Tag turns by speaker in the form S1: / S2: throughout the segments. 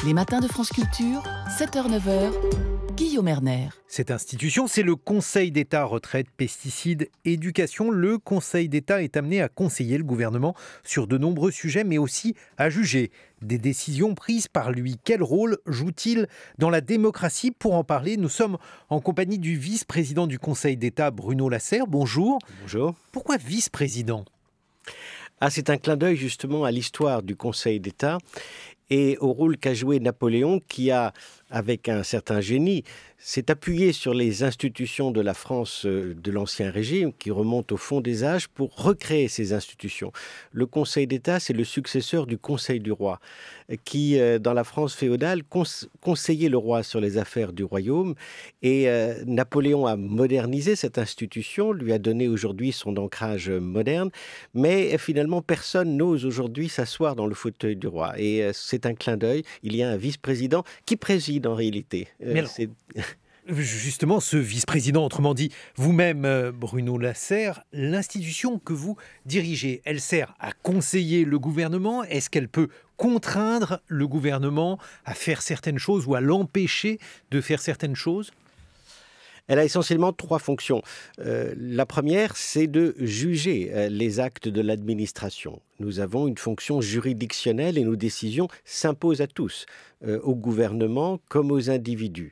S1: Les matins de France Culture, 7h-9h, Guillaume Erner.
S2: Cette institution, c'est le Conseil d'État retraite, pesticides, éducation. Le Conseil d'État est amené à conseiller le gouvernement sur de nombreux sujets, mais aussi à juger des décisions prises par lui. Quel rôle joue-t-il dans la démocratie? Pour en parler, nous sommes en compagnie du vice-président du Conseil d'État, Bruno Lasserre. Bonjour.
S3: Bonjour.
S2: Pourquoi vice-président?
S3: C'est un clin d'œil justement à l'histoire du Conseil d'État et au rôle qu'a joué Napoléon qui a, avec un certain génie, s'est appuyé sur les institutions de la France de l'Ancien Régime qui remontent au fond des âges pour recréer ces institutions. Le Conseil d'État, c'est le successeur du Conseil du roi qui, dans la France féodale, conseillait le roi sur les affaires du royaume et Napoléon a modernisé cette institution, lui a donné aujourd'hui son ancrage moderne, mais finalement personne n'ose aujourd'hui s'asseoir dans le fauteuil du roi et c'est un clin d'œil, il y a un vice-président qui préside en réalité.
S2: Justement, ce vice-président, autrement dit, vous-même, Bruno Lasserre, l'institution que vous dirigez, elle sert à conseiller le gouvernement. Est-ce qu'elle peut contraindre le gouvernement à faire certaines choses ou à l'empêcher de faire certaines choses ?
S3: Elle a essentiellement trois fonctions. La première, c'est de juger les actes de l'administration. Nous avons une fonction juridictionnelle et nos décisions s'imposent à tous, au gouvernement comme aux individus.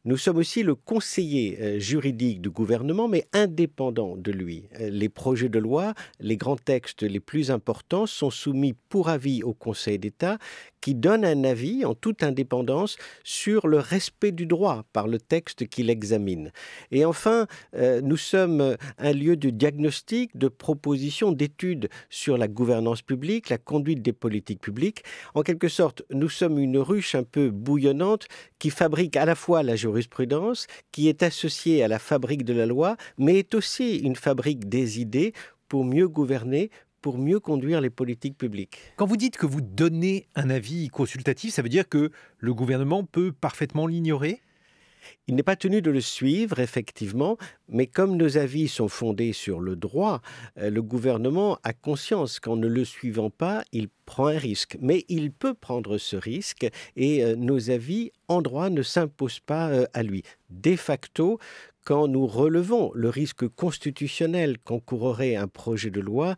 S3: Nous sommes aussi le conseiller juridique du gouvernement, mais indépendant de lui. Les projets de loi, les grands textes les plus importants sont soumis pour avis au Conseil d'État qui donne un avis en toute indépendance sur le respect du droit par le texte qu'il examine. Et enfin, nous sommes un lieu de diagnostic, de proposition, d'études sur la gouvernance publique, la conduite des politiques publiques. En quelque sorte, nous sommes une ruche un peu bouillonnante qui fabrique à la fois la jurisprudence, qui est associée à la fabrique de la loi, mais est aussi une fabrique des idées pour mieux gouverner, pour mieux conduire les politiques publiques.
S2: Quand vous dites que vous donnez un avis consultatif, ça veut dire que le gouvernement peut parfaitement l'ignorer ?
S3: Il n'est pas tenu de le suivre, effectivement, mais comme nos avis sont fondés sur le droit, le gouvernement a conscience qu'en ne le suivant pas, il prend un risque. Mais il peut prendre ce risque et nos avis en droit ne s'imposent pas à lui. De facto, quand nous relevons le risque constitutionnel qu'encourrait un projet de loi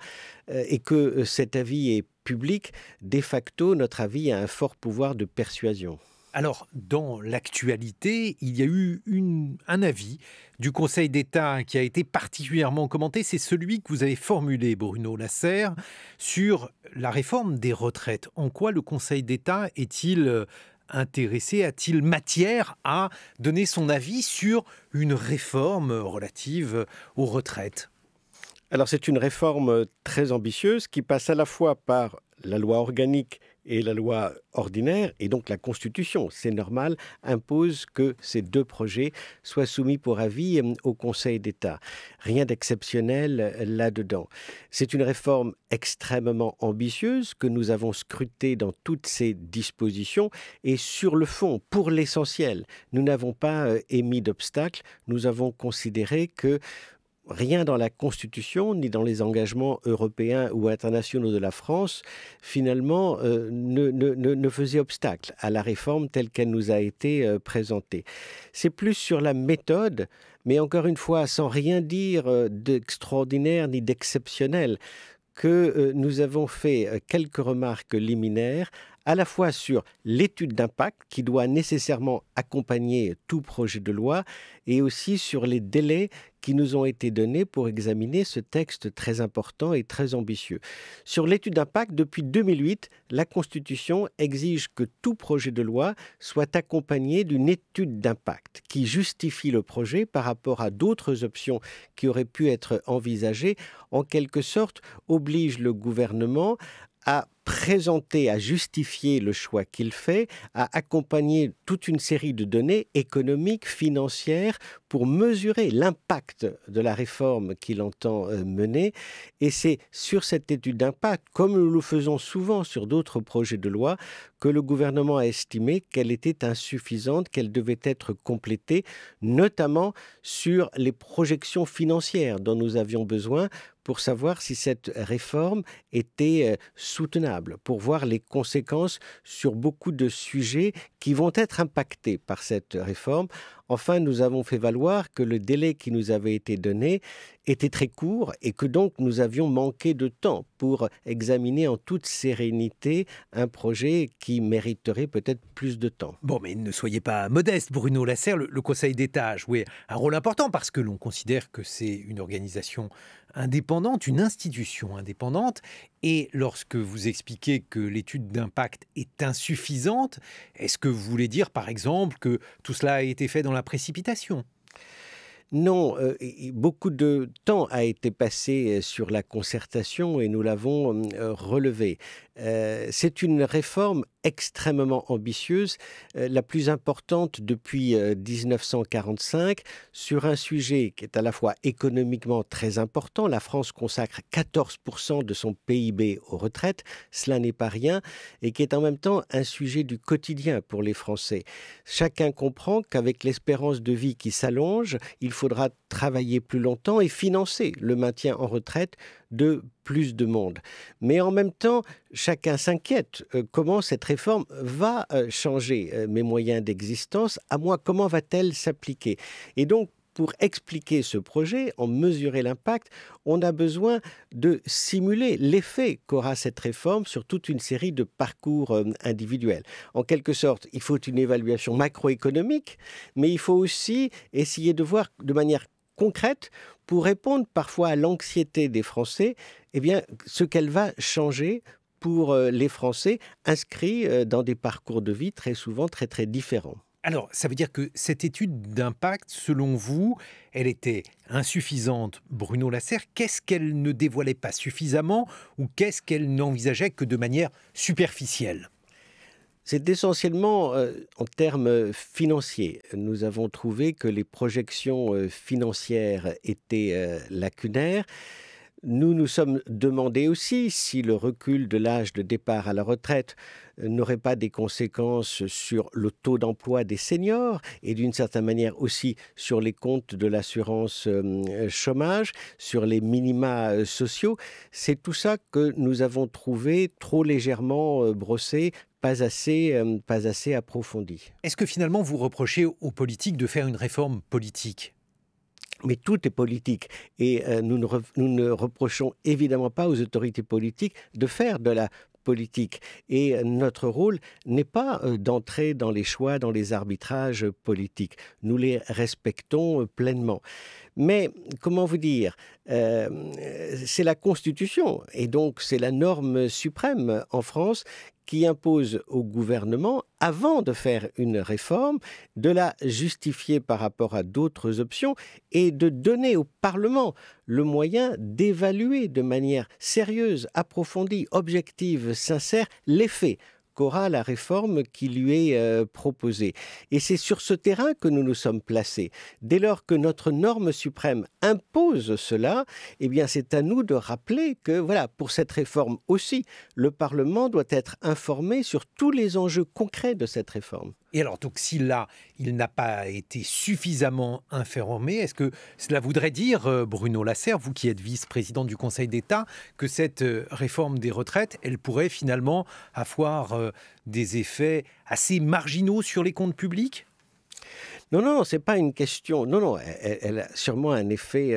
S3: et que cet avis est public, de facto, notre avis a un fort pouvoir de persuasion.
S2: Alors, dans l'actualité, il y a eu un avis du Conseil d'État qui a été particulièrement commenté. C'est celui que vous avez formulé, Bruno Lasserre, sur la réforme des retraites. En quoi le Conseil d'État est-il intéressé, a-t-il matière à donner son avis sur une réforme relative aux retraites?
S3: Alors, c'est une réforme très ambitieuse qui passe à la fois par la loi organique et la loi ordinaire, et donc la Constitution, c'est normal, impose que ces deux projets soient soumis pour avis au Conseil d'État. Rien d'exceptionnel là-dedans. C'est une réforme extrêmement ambitieuse que nous avons scrutée dans toutes ses dispositions, et sur le fond, pour l'essentiel, nous n'avons pas émis d'obstacles, nous avons considéré que rien dans la Constitution, ni dans les engagements européens ou internationaux de la France, finalement, ne faisait obstacle à la réforme telle qu'elle nous a été présentée. C'est plus sur la méthode, mais encore une fois, sans rien dire d'extraordinaire ni d'exceptionnel, que nous avons fait quelques remarques liminaires, à la fois sur l'étude d'impact qui doit nécessairement accompagner tout projet de loi et aussi sur les délais qui nous ont été donnés pour examiner ce texte très important et très ambitieux. Sur l'étude d'impact, depuis 2008, la Constitution exige que tout projet de loi soit accompagné d'une étude d'impact qui justifie le projet par rapport à d'autres options qui auraient pu être envisagées, en quelque sorte oblige le gouvernement à présenter, à justifier le choix qu'il fait, à accompagner toute une série de données économiques, financières, pour mesurer l'impact de la réforme qu'il entend mener. Et c'est sur cette étude d'impact, comme nous le faisons souvent sur d'autres projets de loi, que le gouvernement a estimé qu'elle était insuffisante, qu'elle devait être complétée, notamment sur les projections financières dont nous avions besoin pour savoir si cette réforme était soutenable, pour voir les conséquences sur beaucoup de sujets qui vont être impactés par cette réforme. Enfin, nous avons fait valoir que le délai qui nous avait été donné était très court et que donc nous avions manqué de temps pour examiner en toute sérénité un projet qui mériterait peut-être plus de temps.
S2: Bon, mais ne soyez pas modeste, Bruno Lasserre. Le Conseil d'État a joué un rôle important parce que l'on considère que c'est une organisation indépendante, une institution indépendante. Et lorsque vous expliquez que l'étude d'impact est insuffisante, est-ce que vous voulez dire, par exemple, que tout cela a été fait dans la précipitation ?
S3: Non, beaucoup de temps a été passé sur la concertation et nous l'avons relevé. C'est une réforme extrêmement ambitieuse, la plus importante depuis 1945, sur un sujet qui est à la fois économiquement très important. La France consacre 14% de son PIB aux retraites, cela n'est pas rien, et qui est en même temps un sujet du quotidien pour les Français. Chacun comprend qu'avec l'espérance de vie qui s'allonge, il faudra travailler plus longtemps et financer le maintien en retraite de plus de monde. Mais en même temps, chacun s'inquiète. Comment cette réforme va changer mes moyens d'existence? À moi, comment va-t-elle s'appliquer? Et donc, pour expliquer ce projet, en mesurer l'impact, on a besoin de simuler l'effet qu'aura cette réforme sur toute une série de parcours individuels. En quelque sorte, il faut une évaluation macroéconomique, mais il faut aussi essayer de voir de manière concrète pour répondre parfois à l'anxiété des Français, eh bien, ce qu'elle va changer pour les Français inscrits dans des parcours de vie très souvent très très différents.
S2: Alors, ça veut dire que cette étude d'impact, selon vous, elle était insuffisante, Bruno Lasserre. Qu'est-ce qu'elle ne dévoilait pas suffisamment ou qu'est-ce qu'elle n'envisageait que de manière superficielle ?
S3: C'est essentiellement en termes financiers. Nous avons trouvé que les projections financières étaient lacunaires. Nous nous sommes demandé aussi si le recul de l'âge de départ à la retraite n'aurait pas des conséquences sur le taux d'emploi des seniors et d'une certaine manière aussi sur les comptes de l'assurance chômage, sur les minima sociaux. C'est tout ça que nous avons trouvé trop légèrement brossé, pas assez approfondi.
S2: Est-ce que finalement vous reprochez aux politiques de faire une réforme politique ?
S3: Mais tout est politique et nous ne reprochons évidemment pas aux autorités politiques de faire de la politique. Et notre rôle n'est pas d'entrer dans les choix, dans les arbitrages politiques. Nous les respectons pleinement. Mais, comment vous dire, c'est la Constitution et donc c'est la norme suprême en France qui impose au gouvernement, avant de faire une réforme, de la justifier par rapport à d'autres options et de donner au Parlement le moyen d'évaluer de manière sérieuse, approfondie, objective, sincère, l'effet qu'aura la réforme qui lui est proposée. Et c'est sur ce terrain que nous nous sommes placés. Dès lors que notre norme suprême impose cela, eh bien c'est à nous de rappeler que, voilà, pour cette réforme aussi, le Parlement doit être informé sur tous les enjeux concrets de cette réforme.
S2: Et alors, donc, si là, il n'a pas été suffisamment informé, est-ce que cela voudrait dire, Bruno Lasserre, vous qui êtes vice-président du Conseil d'État, que cette réforme des retraites, elle pourrait finalement avoir des effets assez marginaux sur les comptes publics ?
S3: Non, c'est pas une question. Non, elle a sûrement un effet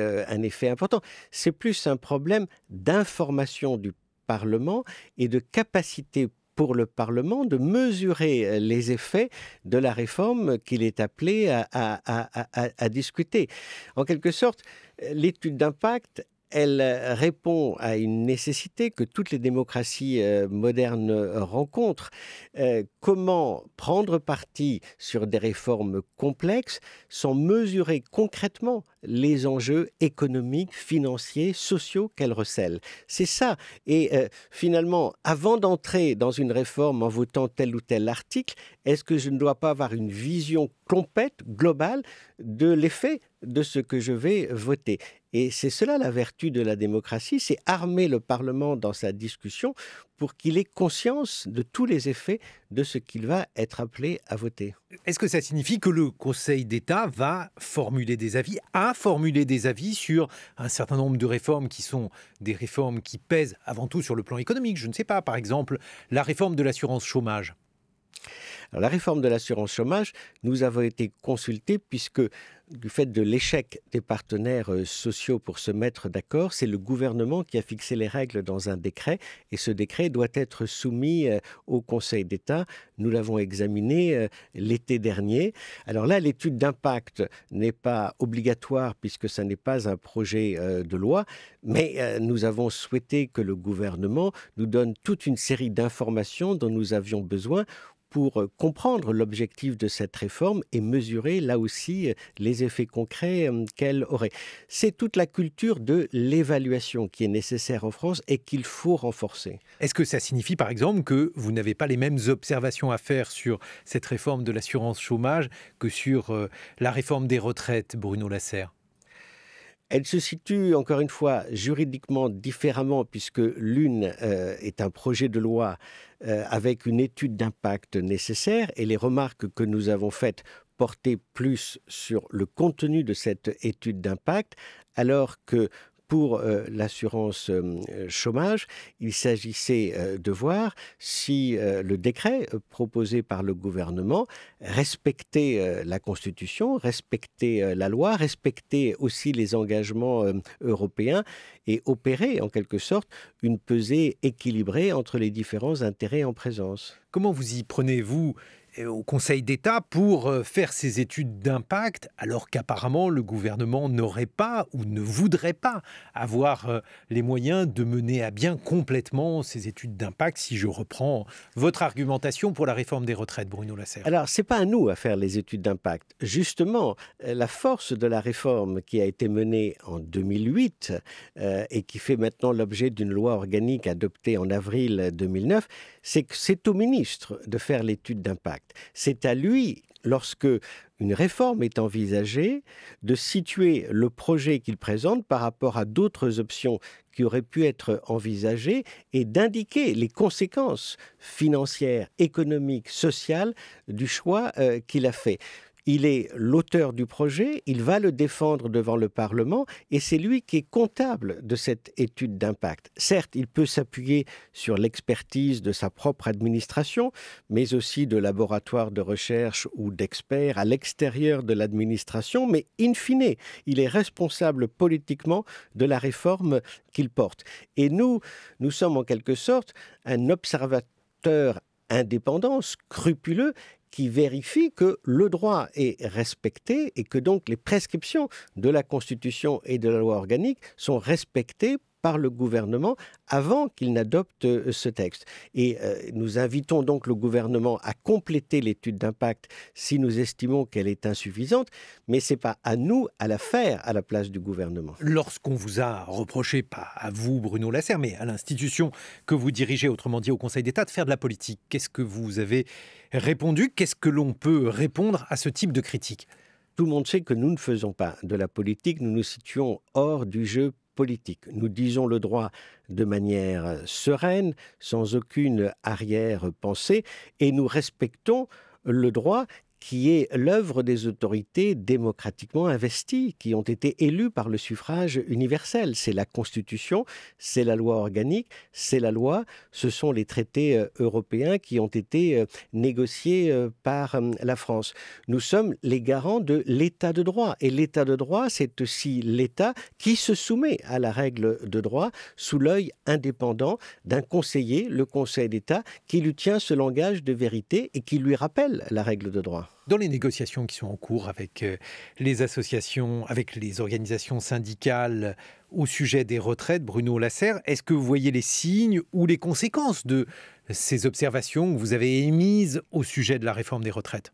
S3: important. C'est plus un problème d'information du Parlement et de capacité pour le Parlement de mesurer les effets de la réforme qu'il est appelé à discuter. En quelque sorte, l'étude d'impact, elle répond à une nécessité que toutes les démocraties modernes rencontrent. Comment prendre parti sur des réformes complexes sans mesurer concrètement les enjeux économiques, financiers, sociaux qu'elle recèle. C'est ça. Et finalement, avant d'entrer dans une réforme en votant tel ou tel article, est-ce que je ne dois pas avoir une vision complète, globale, de l'effet de ce que je vais voter. Et c'est cela la vertu de la démocratie, c'est armer le Parlement dans sa discussion pour qu'il ait conscience de tous les effets de ce qu'il va être appelé à voter.
S2: Est-ce que ça signifie que le Conseil d'État va formuler des avis, a formulé des avis sur un certain nombre de réformes qui sont des réformes qui pèsent avant tout sur le plan économique? Je ne sais pas, par exemple, la réforme de l'assurance chômage.
S3: Alors, la réforme de l'assurance chômage, nous avons été consultés puisque du fait de l'échec des partenaires sociaux pour se mettre d'accord, c'est le gouvernement qui a fixé les règles dans un décret et ce décret doit être soumis au Conseil d'État. Nous l'avons examiné l'été dernier. Alors là, l'étude d'impact n'est pas obligatoire puisque ça n'est pas un projet de loi, mais nous avons souhaité que le gouvernement nous donne toute une série d'informations dont nous avions besoin pour comprendre l'objectif de cette réforme et mesurer là aussi les effets concrets qu'elle aurait. C'est toute la culture de l'évaluation qui est nécessaire en France et qu'il faut renforcer.
S2: Est-ce que ça signifie par exemple que vous n'avez pas les mêmes observations à faire sur cette réforme de l'assurance chômage que sur la réforme des retraites, Bruno Lasserre ?
S3: Elle se situe, encore une fois, juridiquement différemment, puisque l'une est un projet de loi avec une étude d'impact nécessaire, et les remarques que nous avons faites portaient plus sur le contenu de cette étude d'impact, alors que pour l'assurance chômage, il s'agissait de voir si le décret proposé par le gouvernement respectait la Constitution, respectait la loi, respectait aussi les engagements européens et opérait en quelque sorte une pesée équilibrée entre les différents intérêts en présence.
S2: Comment vous y prenez-vous au Conseil d'État pour faire ces études d'impact, alors qu'apparemment le gouvernement n'aurait pas ou ne voudrait pas avoir les moyens de mener à bien complètement ces études d'impact, si je reprends votre argumentation pour la réforme des retraites, Bruno Lasserre?
S3: Alors, ce n'est pas à nous à faire les études d'impact. Justement, la force de la réforme qui a été menée en 2008 et qui fait maintenant l'objet d'une loi organique adoptée en avril 2009, c'est que c'est au ministre de faire l'étude d'impact. C'est à lui, lorsque une réforme est envisagée, de situer le projet qu'il présente par rapport à d'autres options qui auraient pu être envisagées et d'indiquer les conséquences financières, économiques, sociales du choix qu'il a fait. Il est l'auteur du projet, il va le défendre devant le Parlement et c'est lui qui est comptable de cette étude d'impact. Certes, il peut s'appuyer sur l'expertise de sa propre administration, mais aussi de laboratoires de recherche ou d'experts à l'extérieur de l'administration, mais in fine, il est responsable politiquement de la réforme qu'il porte. Et nous sommes en quelque sorte un observateur indépendant, scrupuleux, qui vérifie que le droit est respecté et que donc les prescriptions de la Constitution et de la loi organique sont respectées par le gouvernement avant qu'il n'adopte ce texte. Et nous invitons donc le gouvernement à compléter l'étude d'impact si nous estimons qu'elle est insuffisante, mais ce n'est pas à nous à la faire à la place du gouvernement.
S2: Lorsqu'on vous a reproché, pas à vous Bruno Lasserre, mais à l'institution que vous dirigez, autrement dit au Conseil d'État, de faire de la politique, qu'est-ce que vous avez répondu? Qu'est-ce que l'on peut répondre à ce type de critique?
S3: Tout le monde sait que nous ne faisons pas de la politique, nous nous situons hors du jeu politique. Nous disons le droit de manière sereine, sans aucune arrière-pensée, et nous respectons le droit qui est l'œuvre des autorités démocratiquement investies, qui ont été élues par le suffrage universel. C'est la Constitution, c'est la loi organique, c'est la loi, ce sont les traités européens qui ont été négociés par la France. Nous sommes les garants de l'état de droit. Et l'état de droit, c'est aussi l'État qui se soumet à la règle de droit sous l'œil indépendant d'un conseiller, le Conseil d'État, qui lui tient ce langage de vérité et qui lui rappelle la règle de droit.
S2: Dans les négociations qui sont en cours avec les associations, avec les organisations syndicales au sujet des retraites, Bruno Lasserre, est-ce que vous voyez les signes ou les conséquences de ces observations que vous avez émises au sujet de la réforme des retraites ?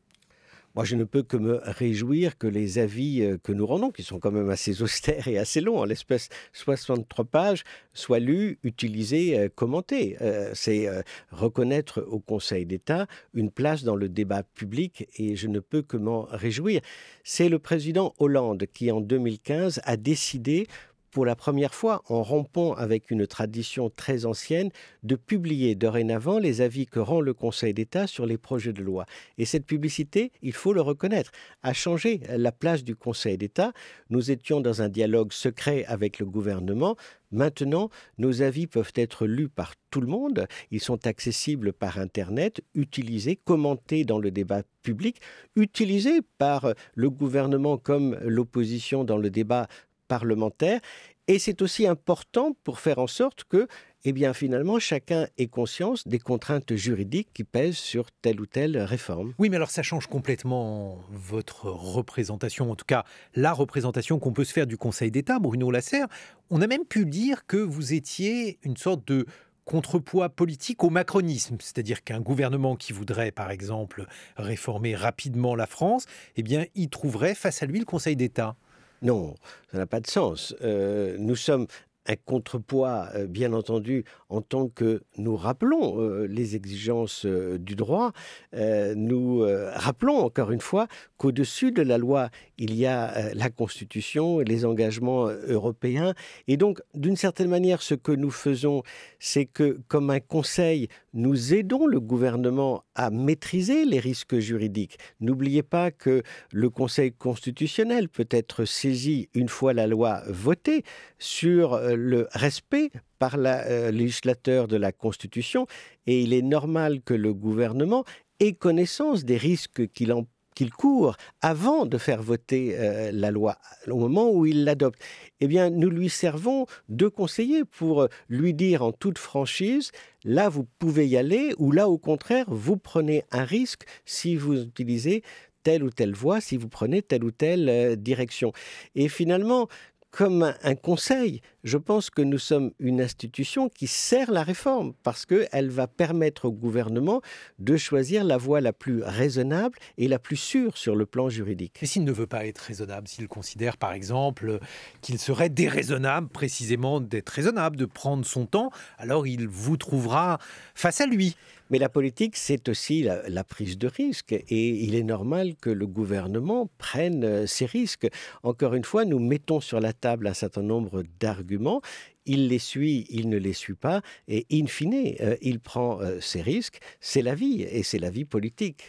S3: Moi, je ne peux que me réjouir que les avis que nous rendons, qui sont quand même assez austères et assez longs, en l'espèce 63 pages, soient lus, utilisés, commentés. C'est reconnaître au Conseil d'État une place dans le débat public et je ne peux que m'en réjouir. C'est le président Hollande qui, en 2015, a décidé pour la première fois, en rompant avec une tradition très ancienne, de publier dorénavant les avis que rend le Conseil d'État sur les projets de loi. Et cette publicité, il faut le reconnaître, a changé la place du Conseil d'État. Nous étions dans un dialogue secret avec le gouvernement. Maintenant, nos avis peuvent être lus par tout le monde. Ils sont accessibles par Internet, utilisés, commentés dans le débat public, utilisés par le gouvernement comme l'opposition dans le débat parlementaire. Et c'est aussi important pour faire en sorte que, eh bien, finalement, chacun ait conscience des contraintes juridiques qui pèsent sur telle ou telle réforme.
S2: Oui, mais alors ça change complètement votre représentation, en tout cas la représentation qu'on peut se faire du Conseil d'État, Bruno Lasserre. On a même pu dire que vous étiez une sorte de contrepoids politique au macronisme, c'est-à-dire qu'un gouvernement qui voudrait, par exemple, réformer rapidement la France, eh bien, il trouverait face à lui le Conseil d'État.
S3: Non, ça n'a pas de sens. Nous sommes un contrepoids, bien entendu, en tant que nous rappelons les exigences du droit. Nous rappelons encore une fois qu'au-dessus de la loi, il y a la Constitution, les engagements européens. Et donc, d'une certaine manière, ce que nous faisons, c'est que, comme un conseil, nous aidons le gouvernement à maîtriser les risques juridiques. N'oubliez pas que le Conseil constitutionnel peut être saisi une fois la loi votée sur le respect par le législateur de la Constitution, et il est normal que le gouvernement ait connaissance des risques qu'il court avant de faire voter la loi, au moment où il l'adopte. Eh bien, nous lui servons de conseiller pour lui dire en toute franchise, là, vous pouvez y aller, ou là, au contraire, vous prenez un risque si vous utilisez telle ou telle voie, si vous prenez telle ou telle direction. Et finalement, comme un conseil, je pense que nous sommes une institution qui sert la réforme parce qu'elle va permettre au gouvernement de choisir la voie la plus raisonnable et la plus sûre sur le plan juridique.
S2: Mais s'il ne veut pas être raisonnable, s'il considère par exemple qu'il serait déraisonnable précisément d'être raisonnable, de prendre son temps, alors il vous trouvera face à lui.
S3: Mais la politique, c'est aussi la prise de risque et il est normal que le gouvernement prenne ces risques. Encore une fois, nous mettons sur la table un certain nombre d'arguments. Il les suit, il ne les suit pas et in fine, il prend ces risques. C'est la vie et c'est la vie politique.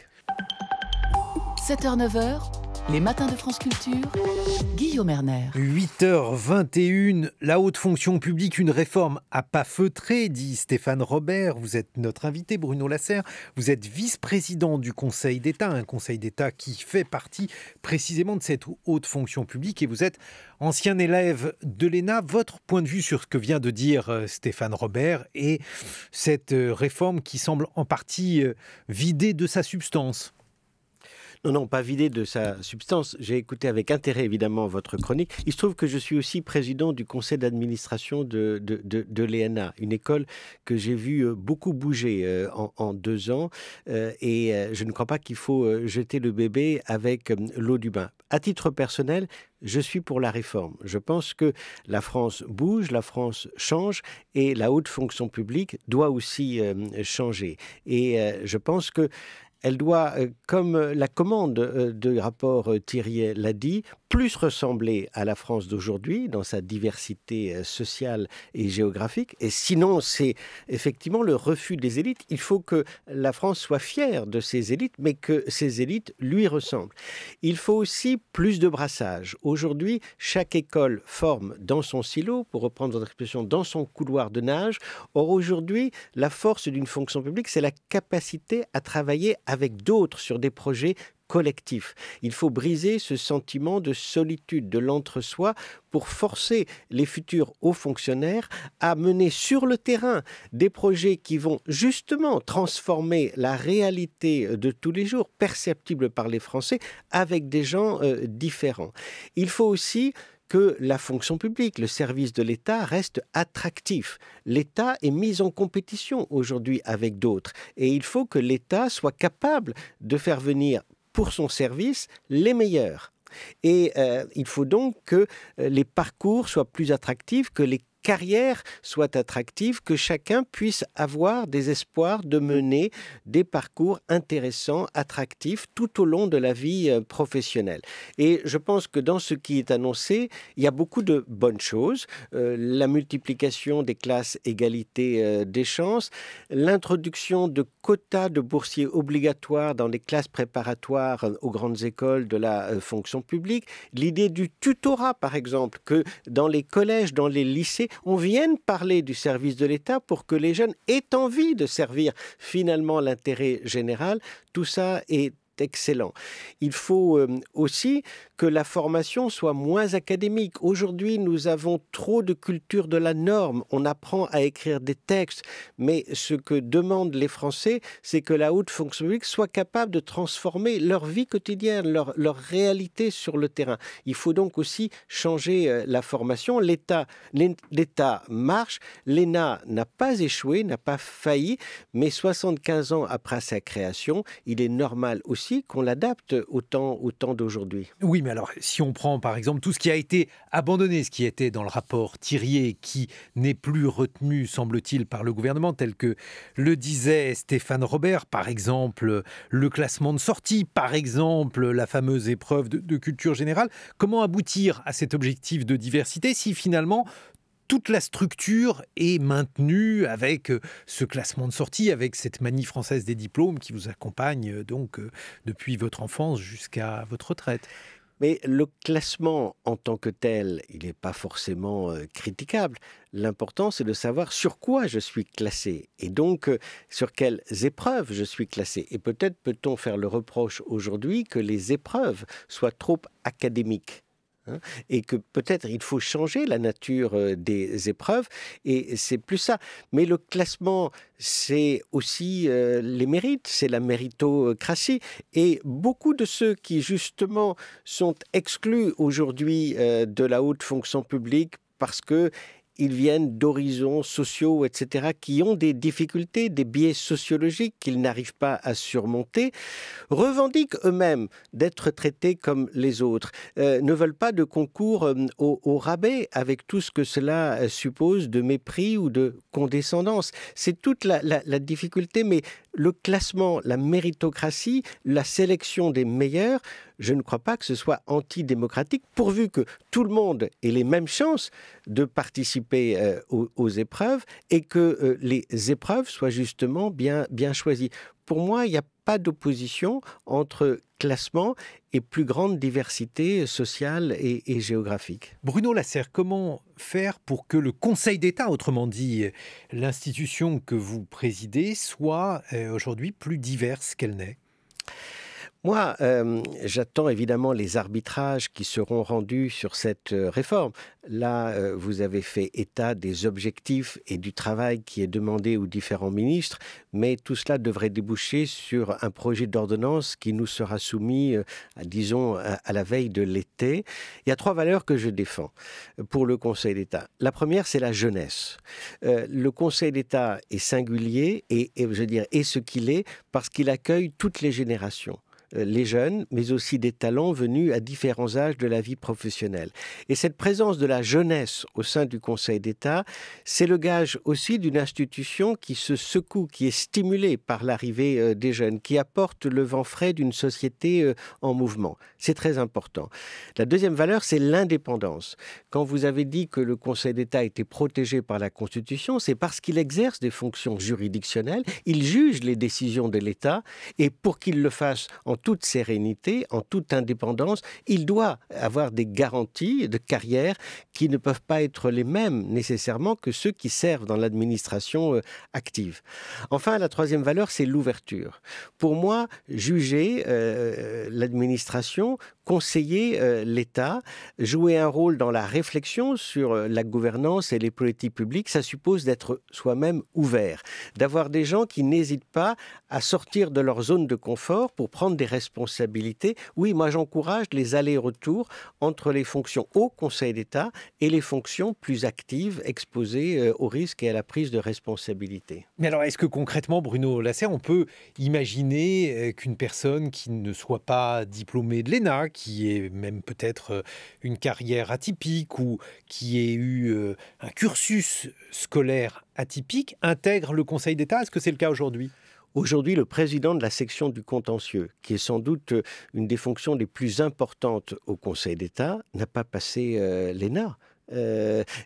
S1: 7h-9h, les matins de France Culture, Guillaume Erner.
S2: 8h21, la haute fonction publique, une réforme à pas feutrée, dit Stéphane Robert. Vous êtes notre invité, Bruno Lasserre. Vous êtes vice-président du Conseil d'État, un Conseil d'État qui fait partie précisément de cette haute fonction publique. Et vous êtes ancien élève de l'ENA. Votre point de vue sur ce que vient de dire Stéphane Robert et cette réforme qui semble en partie vidée de sa substance?
S3: Non, pas vidé de sa substance. J'ai écouté avec intérêt, évidemment, votre chronique. Il se trouve que je suis aussi président du conseil d'administration de l'ENA, une école que j'ai vu beaucoup bouger en 2 ans. Et je ne crois pas qu'il faut jeter le bébé avec l'eau du bain. À titre personnel, je suis pour la réforme. Je pense que la France bouge, la France change et la haute fonction publique doit aussi changer. Et je pense que elle doit, comme la commande du rapport Thiriet l'a dit, plus ressembler à la France d'aujourd'hui dans sa diversité sociale et géographique. Et sinon, c'est effectivement le refus des élites. Il faut que la France soit fière de ses élites, mais que ces élites lui ressemblent. Il faut aussi plus de brassage. Aujourd'hui, chaque école forme dans son silo, pour reprendre votre expression, dans son couloir de nage. Or, aujourd'hui, la force d'une fonction publique, c'est la capacité à travailler avec d'autres sur des projets collectif. Il faut briser ce sentiment de solitude, de l'entre-soi, pour forcer les futurs hauts fonctionnaires à mener sur le terrain des projets qui vont justement transformer la réalité de tous les jours, perceptible par les Français, avec des gens différents. Il faut aussi que la fonction publique, le service de l'État reste attractif. L'État est mis en compétition aujourd'hui avec d'autres et il faut que l'État soit capable de faire venir pour son service les meilleurs. Et il faut donc que les parcours soient plus attractifs, que les carrière soit attractive, que chacun puisse avoir des espoirs de mener des parcours intéressants, attractifs tout au long de la vie professionnelle. Et je pense que dans ce qui est annoncé, il y a beaucoup de bonnes choses. La multiplication des classes égalité des chances, l'introduction de quotas de boursiers obligatoires dans les classes préparatoires aux grandes écoles de la fonction publique, l'idée du tutorat par exemple, que dans les collèges, dans les lycées, on vienne parler du service de l'État pour que les jeunes aient envie de servir finalement l'intérêt général. Tout ça est excellent. Il faut aussi que la formation soit moins académique. Aujourd'hui, nous avons trop de culture de la norme. On apprend à écrire des textes, mais ce que demandent les Français, c'est que la haute fonction publique soit capable de transformer leur vie quotidienne, leur réalité sur le terrain. Il faut donc aussi changer la formation. L'État marche. L'ENA n'a pas échoué, n'a pas failli, mais 75 ans après sa création, il est normal aussi qu'on l'adapte au temps d'aujourd'hui.
S2: Oui, mais alors, si on prend par exemple tout ce qui a été abandonné, ce qui était dans le rapport Thiriet, qui n'est plus retenu, semble-t-il, par le gouvernement, tel que le disait Stéphane Robert, par exemple, le classement de sortie, par exemple, la fameuse épreuve de culture générale, comment aboutir à cet objectif de diversité si finalement toute la structure est maintenue avec ce classement de sortie, avec cette manie française des diplômes qui vous accompagne donc depuis votre enfance jusqu'à votre retraite?
S3: Mais le classement en tant que tel, il n'est pas forcément critiquable. L'important, c'est de savoir sur quoi je suis classé et donc sur quelles épreuves je suis classé. Et peut-être peut-on faire le reproche aujourd'hui que les épreuves soient trop académiques. Et que peut-être il faut changer la nature des épreuves, et c'est plus ça. Mais le classement, c'est aussi les mérites, c'est la méritocratie. Et beaucoup de ceux qui, justement, sont exclus aujourd'hui de la haute fonction publique parce que ils viennent d'horizons sociaux, etc., qui ont des difficultés, des biais sociologiques qu'ils n'arrivent pas à surmonter, revendiquent eux-mêmes d'être traités comme les autres, ne veulent pas de concours au rabais, avec tout ce que cela suppose de mépris ou de condescendance. C'est toute la difficulté, mais le classement, la méritocratie, la sélection des meilleurs, je ne crois pas que ce soit antidémocratique, pourvu que tout le monde ait les mêmes chances de participer aux épreuves et que les épreuves soient justement bien choisies. Pour moi, il n'y a pas d'opposition entre classement et plus grande diversité sociale et géographique.
S2: Bruno Lasserre, comment faire pour que le Conseil d'État, autrement dit l'institution que vous présidez, soit aujourd'hui plus diverse qu'elle n'est ?
S3: Moi, j'attends évidemment les arbitrages qui seront rendus sur cette réforme. Là, vous avez fait état des objectifs et du travail qui est demandé aux différents ministres, mais tout cela devrait déboucher sur un projet d'ordonnance qui nous sera soumis, disons, à la veille de l'été. Il y a 3 valeurs que je défends pour le Conseil d'État. La première, c'est la jeunesse. Le Conseil d'État est singulier et je veux dire, est ce qu'il est parce qu'il accueille toutes les générations. Les jeunes, mais aussi des talents venus à différents âges de la vie professionnelle. Et cette présence de la jeunesse au sein du Conseil d'État, c'est le gage aussi d'une institution qui se secoue, qui est stimulée par l'arrivée des jeunes, qui apporte le vent frais d'une société en mouvement. C'est très important. La deuxième valeur, c'est l'indépendance. Quand vous avez dit que le Conseil d'État était protégé par la Constitution, c'est parce qu'il exerce des fonctions juridictionnelles, il juge les décisions de l'État, et pour qu'il le fasse en toute sérénité, en toute indépendance, il doit avoir des garanties de carrière qui ne peuvent pas être les mêmes nécessairement que ceux qui servent dans l'administration active. Enfin, la troisième valeur, c'est l'ouverture. Pour moi, juger l'administration, conseiller l'État, jouer un rôle dans la réflexion sur la gouvernance et les politiques publiques, ça suppose d'être soi-même ouvert, d'avoir des gens qui n'hésitent pas à sortir de leur zone de confort pour prendre des responsabilités. Oui, moi j'encourage les allers-retours entre les fonctions au Conseil d'État et les fonctions plus actives exposées au risque et à la prise de responsabilité.
S2: Mais alors, est-ce que concrètement, Bruno Lasserre, on peut imaginer qu'une personne qui ne soit pas diplômée de l'ENA, qui ait même peut-être une carrière atypique ou qui ait eu un cursus scolaire atypique, intègre le Conseil d'État? Est-ce que c'est le cas aujourd'hui?
S3: Aujourd'hui, le président de la section du contentieux, qui est sans doute une des fonctions les plus importantes au Conseil d'État, n'a pas passé l'ENA.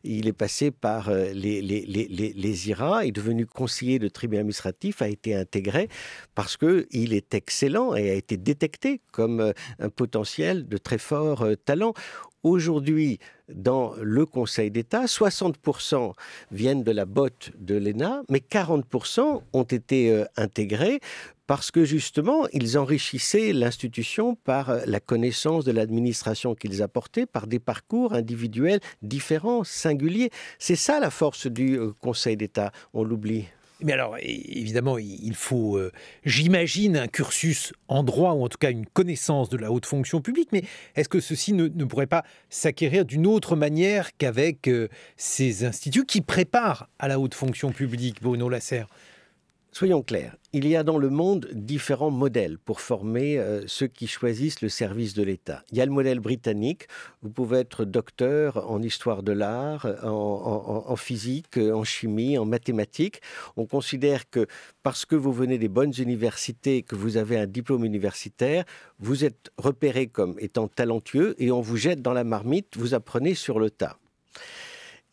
S3: Il est passé par les IRA, est devenu conseiller de tribunal administratif, a été intégré parce qu'il est excellent et a été détecté comme un potentiel de très fort talent. Aujourd'hui, dans le Conseil d'État, 60% viennent de la botte de l'ENA, mais 40% ont été intégrés parce que justement, ils enrichissaient l'institution par la connaissance de l'administration qu'ils apportaient, par des parcours individuels différents, singuliers. C'est ça la force du Conseil d'État, on l'oublie.
S2: Mais alors, évidemment, il faut, j'imagine, un cursus en droit, ou en tout cas une connaissance de la haute fonction publique, mais est-ce que ceci ne pourrait pas s'acquérir d'une autre manière qu'avec ces instituts qui préparent à la haute fonction publique, Bruno Lasserre?
S3: Soyons clairs, il y a dans le monde différents modèles pour former ceux qui choisissent le service de l'État. Il y a le modèle britannique, vous pouvez être docteur en histoire de l'art, en physique, en chimie, en mathématiques. On considère que parce que vous venez des bonnes universités, que vous avez un diplôme universitaire, vous êtes repéré comme étant talentueux et on vous jette dans la marmite, vous apprenez sur le tas.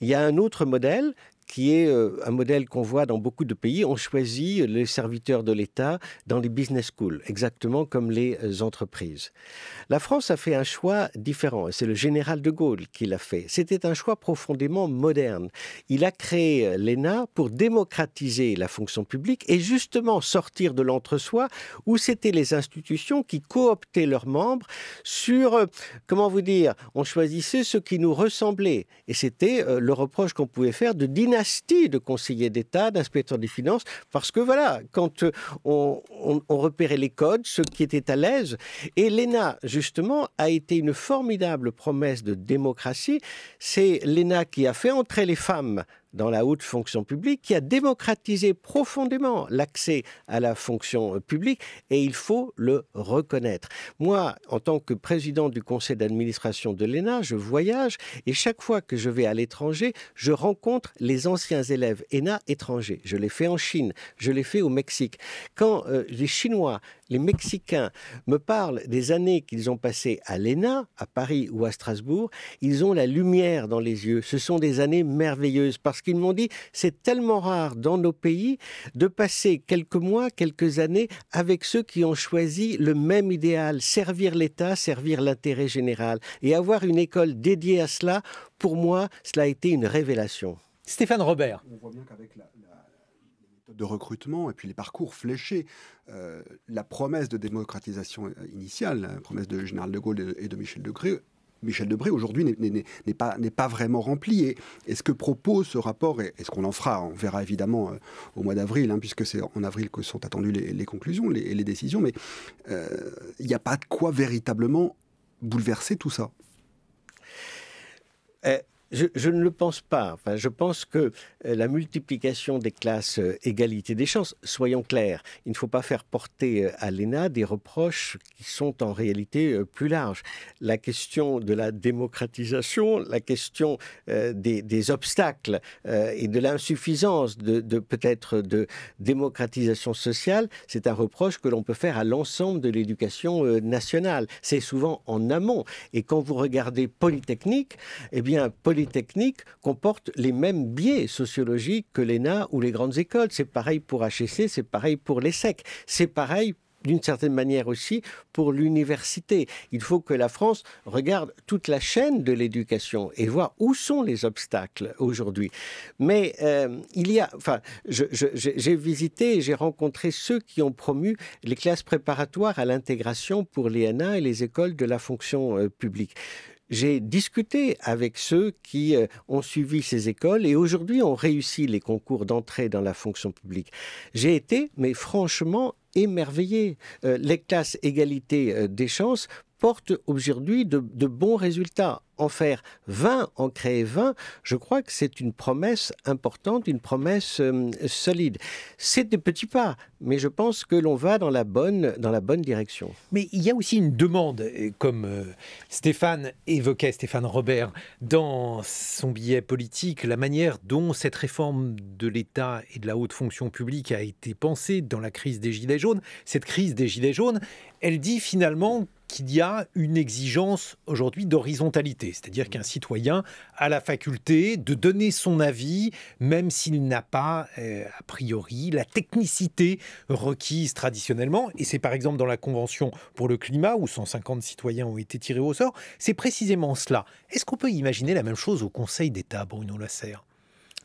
S3: Il y a un autre modèle qui est un modèle qu'on voit dans beaucoup de pays. On choisit les serviteurs de l'État dans les business schools, exactement comme les entreprises. La France a fait un choix différent, et c'est le général de Gaulle qui l'a fait. C'était un choix profondément moderne. Il a créé l'ENA pour démocratiser la fonction publique et justement sortir de l'entre-soi où c'était les institutions qui cooptaient leurs membres sur, comment vous dire, on choisissait ceux qui nous ressemblaient. Et c'était le reproche qu'on pouvait faire de dynastie de conseillers d'État, d'inspecteurs des finances, parce que voilà, quand on repérait les codes, ceux qui étaient à l'aise, et l'ENA, justement, a été une formidable promesse de démocratie. C'est l'ENA qui a fait entrer les femmes dans la haute fonction publique, qui a démocratisé profondément l'accès à la fonction publique, et il faut le reconnaître. Moi, en tant que président du conseil d'administration de l'ENA, je voyage, et chaque fois que je vais à l'étranger, je rencontre les anciens élèves ENA étrangers. Je l'ai fait en Chine, je l'ai fait au Mexique. Quand les Chinois, les Mexicains me parlent des années qu'ils ont passées à l'ENA, à Paris ou à Strasbourg, ils ont la lumière dans les yeux. Ce sont des années merveilleuses parce qu'ils m'ont dit c'est tellement rare dans nos pays de passer quelques mois, quelques années avec ceux qui ont choisi le même idéal, servir l'État, servir l'intérêt général. Et avoir une école dédiée à cela, pour moi, cela a été une révélation.
S2: Stéphane Robert.
S4: On voit bien qu'avec les méthodes de recrutement et puis les parcours fléchés, la promesse de démocratisation initiale, la promesse de général de Gaulle et de Michel Debré aujourd'hui n'est pas vraiment remplie. Et ce que propose ce rapport, et ce qu'on en fera, on verra évidemment au mois d'avril, puisque c'est en avril que sont attendues les conclusions et les décisions, mais il n'y a pas de quoi véritablement bouleverser tout ça.
S3: Je ne le pense pas. Enfin, je pense que la multiplication des classes, égalité des chances, soyons clairs, il ne faut pas faire porter à l'ENA des reproches qui sont en réalité plus larges. La question de la démocratisation, la question des obstacles et de l'insuffisance de peut-être de démocratisation sociale, c'est un reproche que l'on peut faire à l'ensemble de l'éducation nationale. C'est souvent en amont. Et quand vous regardez Polytechnique, eh bien, Polytechnique comporte les mêmes biais sociologiques que l'ENA ou les grandes écoles. C'est pareil pour HEC, c'est pareil pour l'ESSEC. C'est pareil d'une certaine manière aussi pour l'université. Il faut que la France regarde toute la chaîne de l'éducation et voit où sont les obstacles aujourd'hui. Mais j'ai visité et j'ai rencontré ceux qui ont promu les classes préparatoires à l'intégration pour l'ENA et les écoles de la fonction publique. j'ai discuté avec ceux qui ont suivi ces écoles et aujourd'hui ont réussi les concours d'entrée dans la fonction publique. J'ai été, mais franchement, émerveillé. Les classes égalité des chances portent aujourd'hui de bons résultats. En faire 20, en créer 20, je crois que c'est une promesse importante, une promesse solide. C'est des petits pas, mais je pense que l'on va dans la bonne direction.
S2: Mais il y a aussi une demande, comme Stéphane Robert, dans son billet politique, la manière dont cette réforme de l'État et de la haute fonction publique a été pensée dans la crise des Gilets jaunes. Cette crise des Gilets jaunes, elle dit finalement qu'il y a une exigence aujourd'hui d'horizontalité, c'est-à-dire qu'un citoyen a la faculté de donner son avis, même s'il n'a pas, a priori, la technicité requise traditionnellement. Et c'est par exemple dans la Convention pour le climat, où 150 citoyens ont été tirés au sort, c'est précisément cela. Est-ce qu'on peut imaginer la même chose au Conseil d'État, Bruno Lasserre ?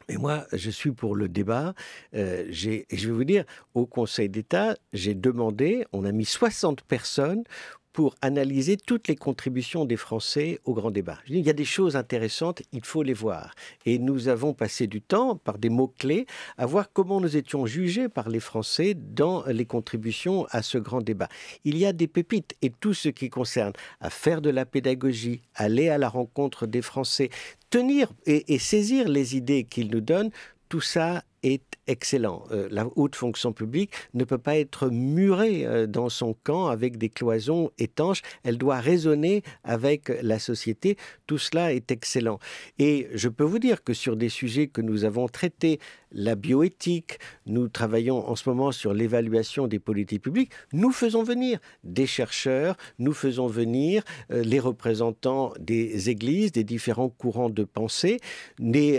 S3: Mais moi, je suis pour le débat. Je vais vous dire, au Conseil d'État, j'ai demandé, on a mis 60 personnes pour analyser toutes les contributions des Français au grand débat. Je dis, il y a des choses intéressantes, il faut les voir. Et nous avons passé du temps, par des mots-clés, à voir comment nous étions jugés par les Français dans les contributions à ce grand débat. Il y a des pépites, et tout ce qui concerne à faire de la pédagogie, aller à la rencontre des Français, tenir et saisir les idées qu'ils nous donnent, tout ça est excellent. La haute fonction publique ne peut pas être murée dans son camp avec des cloisons étanches. Elle doit résonner avec la société. Tout cela est excellent. Et je peux vous dire que sur des sujets que nous avons traités, la bioéthique, nous travaillons en ce moment sur l'évaluation des politiques publiques, nous faisons venir des chercheurs, nous faisons venir les représentants des églises, des différents courants de pensée, des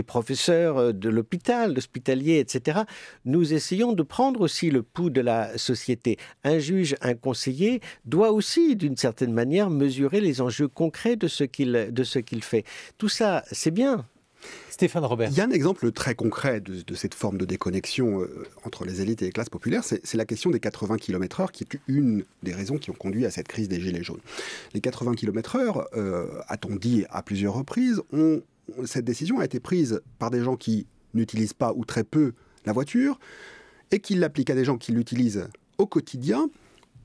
S3: professeurs de l'hôpital, l'hospitalier, etc. Nous essayons de prendre aussi le pouls de la société. Un juge, un conseiller doit aussi, d'une certaine manière, mesurer les enjeux concrets de ce qu'il fait. Tout ça, c'est bien.
S2: Stéphane Robert.
S4: Il y a un exemple très concret de cette forme de déconnexion entre les élites et les classes populaires, c'est la question des 80 km/h, qui est une des raisons qui ont conduit à cette crise des Gilets jaunes. Les 80 km/h, a-t-on dit à plusieurs reprises, cette décision a été prise par des gens qui n'utilisent pas ou très peu la voiture et qui l'appliquent à des gens qui l'utilisent au quotidien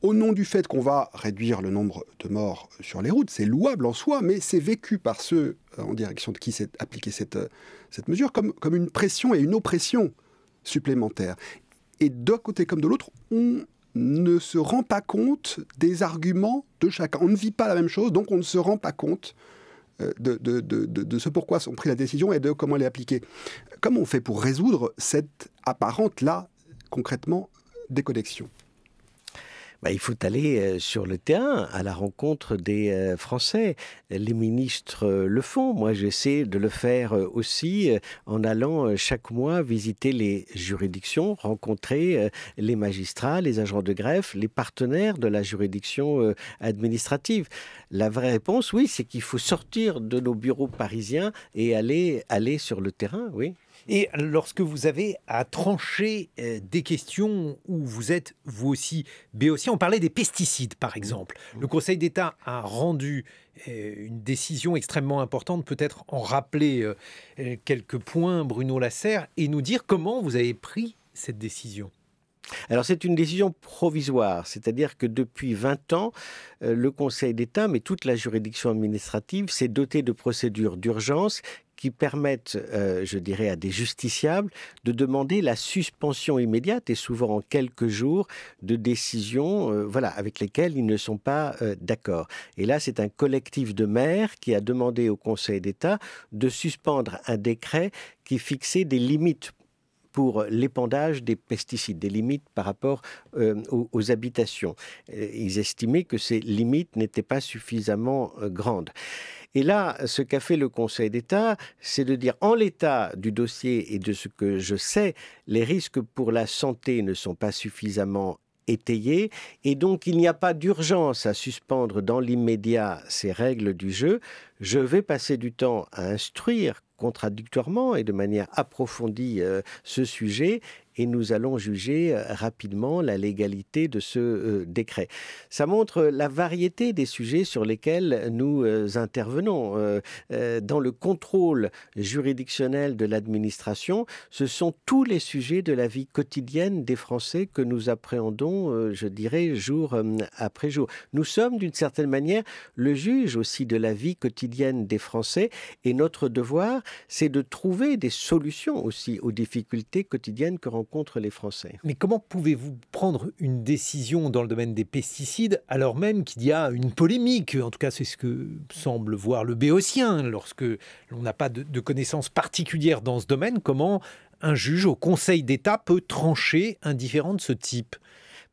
S4: au nom du fait qu'on va réduire le nombre de morts sur les routes. C'est louable en soi, mais c'est vécu par ceux en direction de qui s'est appliquée cette mesure comme une pression et une oppression supplémentaire. Et d'un côté comme de l'autre, on ne se rend pas compte des arguments de chacun. On ne vit pas la même chose, donc on ne se rend pas compte de ce pourquoi sont pris la décision et de comment elle est appliquée. Comment on fait pour résoudre cette apparente-là, concrètement, déconnexion ?
S3: Il faut aller sur le terrain, à la rencontre des Français. Les ministres le font. Moi, j'essaie de le faire aussi en allant chaque mois visiter les juridictions, rencontrer les magistrats, les agents de greffe, les partenaires de la juridiction administrative. La vraie réponse, oui, c'est qu'il faut sortir de nos bureaux parisiens et aller sur le terrain, oui.
S2: Et lorsque vous avez à trancher des questions où vous êtes, vous aussi, béotien, on parlait des pesticides, par exemple. Le Conseil d'État a rendu une décision extrêmement importante, peut-être en rappeler quelques points, Bruno Lasserre, et nous dire comment vous avez pris cette décision.
S3: Alors c'est une décision provisoire, c'est-à-dire que depuis 20 ans, le Conseil d'État, mais toute la juridiction administrative, s'est doté de procédures d'urgence qui permettent, je dirais, à des justiciables de demander la suspension immédiate et souvent en quelques jours de décisions avec lesquelles ils ne sont pas d'accord. Et là, c'est un collectif de maires qui a demandé au Conseil d'État de suspendre un décret qui fixait des limites pour l'épandage des pesticides, des limites par rapport aux habitations. Ils estimaient que ces limites n'étaient pas suffisamment grandes. Et là, ce qu'a fait le Conseil d'État, c'est de dire, en l'état du dossier et de ce que je sais, les risques pour la santé ne sont pas suffisamment étayés, et donc il n'y a pas d'urgence à suspendre dans l'immédiat ces règles du jeu. Je vais passer du temps à instruire contradictoirement et de manière approfondie ce sujet, et nous allons juger rapidement la légalité de ce décret. Ça montre la variété des sujets sur lesquels nous intervenons. Dans le contrôle juridictionnel de l'administration, ce sont tous les sujets de la vie quotidienne des Français que nous appréhendons, je dirais, jour après jour. Nous sommes d'une certaine manière le juge aussi de la vie quotidienne des Français et notre devoir, c'est de trouver des solutions aussi aux difficultés quotidiennes que rencontrent les Français.
S2: Mais comment pouvez-vous prendre une décision dans le domaine des pesticides alors même qu'il y a une polémique? En tout cas, c'est ce que semble voir le béotien lorsque l'on n'a pas de connaissances particulières dans ce domaine. Comment un juge au Conseil d'État peut trancher un différend de ce type?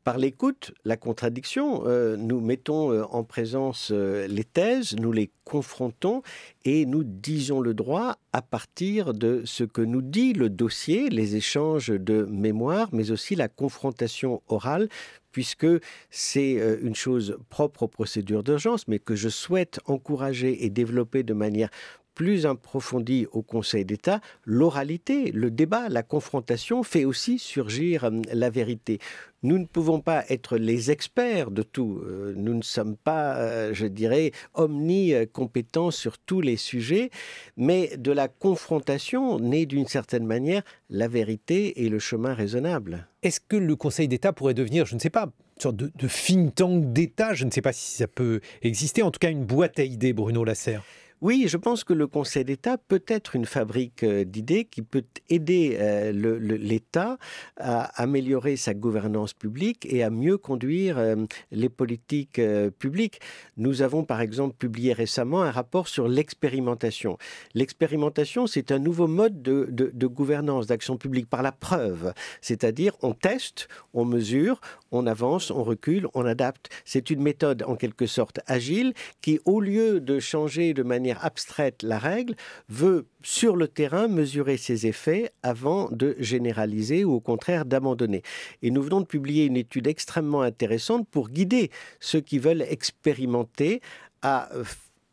S3: Par l'écoute, la contradiction, nous mettons en présence les thèses, nous les confrontons et nous disons le droit à partir de ce que nous dit le dossier, les échanges de mémoire, mais aussi la confrontation orale, puisque c'est une chose propre aux procédures d'urgence, mais que je souhaite encourager et développer de manière plus approfondie au Conseil d'État. L'oralité, le débat, la confrontation fait aussi surgir la vérité. Nous ne pouvons pas être les experts de tout. Nous ne sommes pas, je dirais, omnicompétents sur tous les sujets, mais de la confrontation naît d'une certaine manière la vérité et le chemin raisonnable.
S2: Est-ce que le Conseil d'État pourrait devenir, je ne sais pas, une sorte de think tank d'État? Je ne sais pas si ça peut exister, en tout cas une boîte à idées, Bruno Lasserre.
S3: Oui, je pense que le Conseil d'État peut être une fabrique d'idées qui peut aider l'État à améliorer sa gouvernance publique et à mieux conduire les politiques publiques. Nous avons par exemple publié récemment un rapport sur l'expérimentation. L'expérimentation, c'est un nouveau mode de gouvernance, d'action publique par la preuve. C'est-à-dire, on teste, on mesure, on avance, on recule, on adapte. C'est une méthode en quelque sorte agile qui, au lieu de changer de manière abstraite la règle, veut sur le terrain mesurer ses effets avant de généraliser ou au contraire d'abandonner. Et nous venons de publier une étude extrêmement intéressante pour guider ceux qui veulent expérimenter à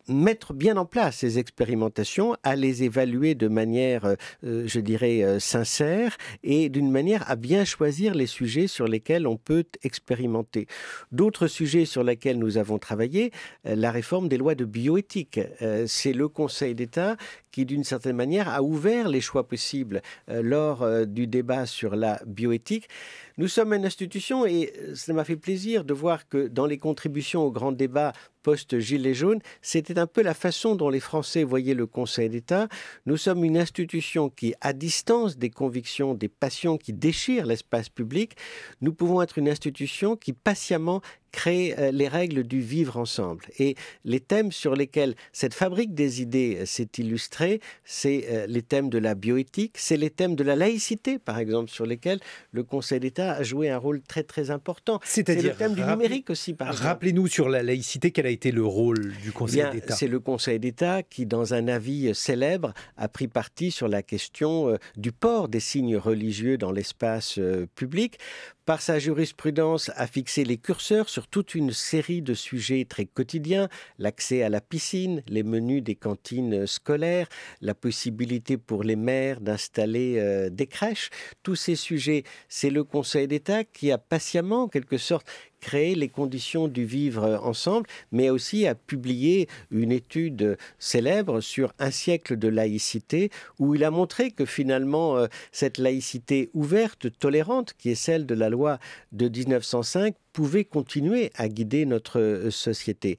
S3: mettre bien en place ces expérimentations, à les évaluer de manière, je dirais, sincère et d'une manière à bien choisir les sujets sur lesquels on peut expérimenter. D'autres sujets sur lesquels nous avons travaillé, la réforme des lois de bioéthique. C'est le Conseil d'État qui, d'une certaine manière, a ouvert les choix possibles lors du débat sur la bioéthique. Nous sommes une institution et ça m'a fait plaisir de voir que dans les contributions au grand débat post-Gilets jaunes, c'était un peu la façon dont les Français voyaient le Conseil d'État. Nous sommes une institution qui, à distance des convictions, des passions qui déchirent l'espace public, nous pouvons être une institution qui patiemment crée les règles du vivre ensemble. Et les thèmes sur lesquels cette fabrique des idées s'est illustrée, c'est les thèmes de la bioéthique, c'est les thèmes de la laïcité, par exemple, sur lesquels le Conseil d'État a joué un rôle très très important. C'est le thème du numérique aussi, par exemple.
S2: Rappelez-nous sur la laïcité, quel a été le rôle du Conseil d'État?
S3: C'est le Conseil d'État qui, dans un avis célèbre, a pris parti sur la question du port des signes religieux dans l'espace public. Par sa jurisprudence, a fixé les curseurs sur toute une série de sujets très quotidiens, l'accès à la piscine, les menus des cantines scolaires, la possibilité pour les maires d'installer des crèches. Tous ces sujets, c'est le Conseil d'État qui a patiemment, en quelque sorte, créé les conditions du vivre ensemble, mais aussi a publié une étude célèbre sur un siècle de laïcité, où il a montré que finalement, cette laïcité ouverte, tolérante, qui est celle de la loi de 1905, pouvait continuer à guider notre société.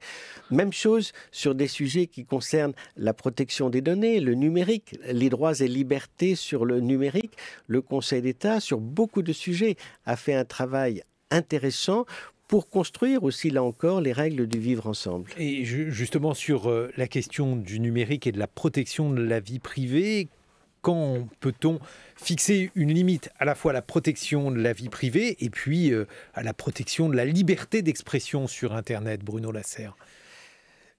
S3: Même chose sur des sujets qui concernent la protection des données, le numérique, les droits et libertés sur le numérique. Le Conseil d'État, sur beaucoup de sujets, a fait un travail intéressant pour construire aussi, là encore, les règles du vivre ensemble.
S2: Et justement, sur la question du numérique et de la protection de la vie privée, quand peut-on fixer une limite à la fois à la protection de la vie privée et puis à la protection de la liberté d'expression sur Internet, Bruno Lasserre?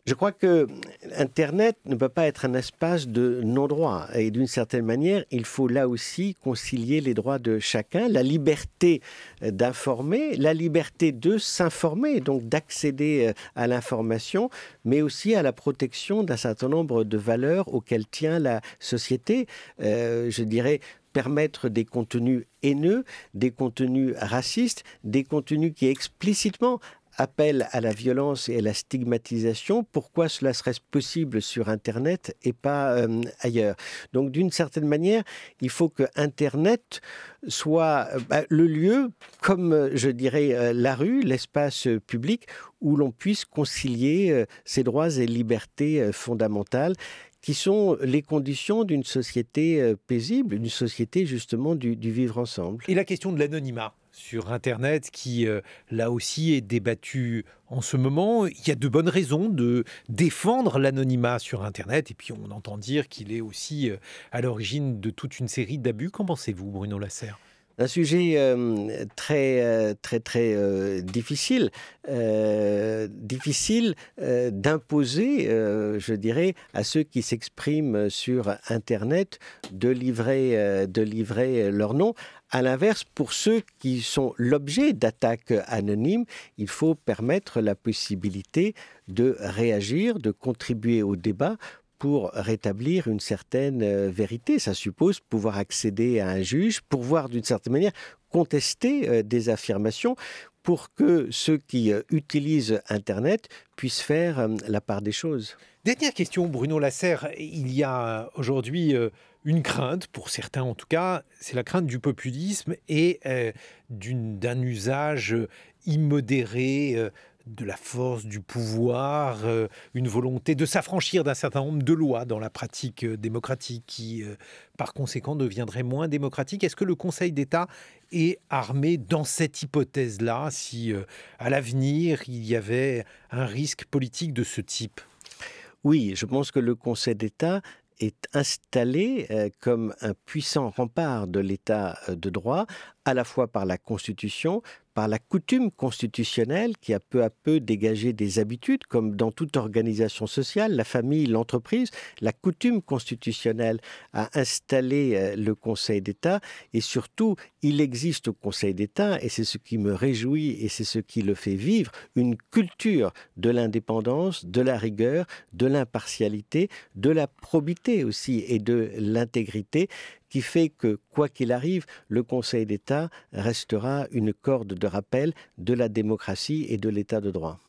S3: Je crois que Internet ne peut pas être un espace de non-droit. Et d'une certaine manière, il faut là aussi concilier les droits de chacun, la liberté d'informer, la liberté de s'informer, donc d'accéder à l'information, mais aussi à la protection d'un certain nombre de valeurs auxquelles tient la société. Je dirais, permettre des contenus haineux, des contenus racistes, des contenus qui explicitement appellent à la violence et à la stigmatisation. Pourquoi cela serait possible sur Internet et pas ailleurs? Donc d'une certaine manière, il faut que Internet soit le lieu, comme je dirais la rue, l'espace public, où l'on puisse concilier ces droits et libertés fondamentales qui sont les conditions d'une société paisible, d'une société justement du vivre ensemble.
S2: Et la question de l'anonymat sur Internet qui, là aussi, est débattue en ce moment. Il y a de bonnes raisons de défendre l'anonymat sur Internet. Et puis, on entend dire qu'il est aussi à l'origine de toute une série d'abus. Qu'en pensez-vous, Bruno Lasserre?
S3: Un sujet très difficile, d'imposer, je dirais, à ceux qui s'expriment sur Internet de livrer leur nom. À l'inverse, pour ceux qui sont l'objet d'attaques anonymes, il faut permettre la possibilité de réagir, de contribuer au débat pour rétablir une certaine vérité. Ça suppose pouvoir accéder à un juge, pouvoir d'une certaine manière contester des affirmations pour que ceux qui utilisent Internet puissent faire la part des choses.
S2: Dernière question, Bruno Lasserre. Il y a aujourd'hui une crainte, pour certains en tout cas, c'est la crainte du populisme et d'un usage immodéré de la force, du pouvoir, une volonté de s'affranchir d'un certain nombre de lois dans la pratique démocratique qui, par conséquent, deviendrait moins démocratique. Est-ce que le Conseil d'État est armé dans cette hypothèse-là, si à l'avenir il y avait un risque politique de ce type?
S3: Oui, je pense que le Conseil d'État est installé comme un puissant rempart de l'État de droit, à la fois par la Constitution, par la coutume constitutionnelle qui a peu à peu dégagé des habitudes, comme dans toute organisation sociale, la famille, l'entreprise. La coutume constitutionnelle a installé le Conseil d'État et surtout, il existe au Conseil d'État, et c'est ce qui me réjouit et c'est ce qui le fait vivre, une culture de l'indépendance, de la rigueur, de l'impartialité, de la probité aussi et de l'intégrité, qui fait que, quoi qu'il arrive, le Conseil d'État restera une corde de rappel de la démocratie et de l'État de droit.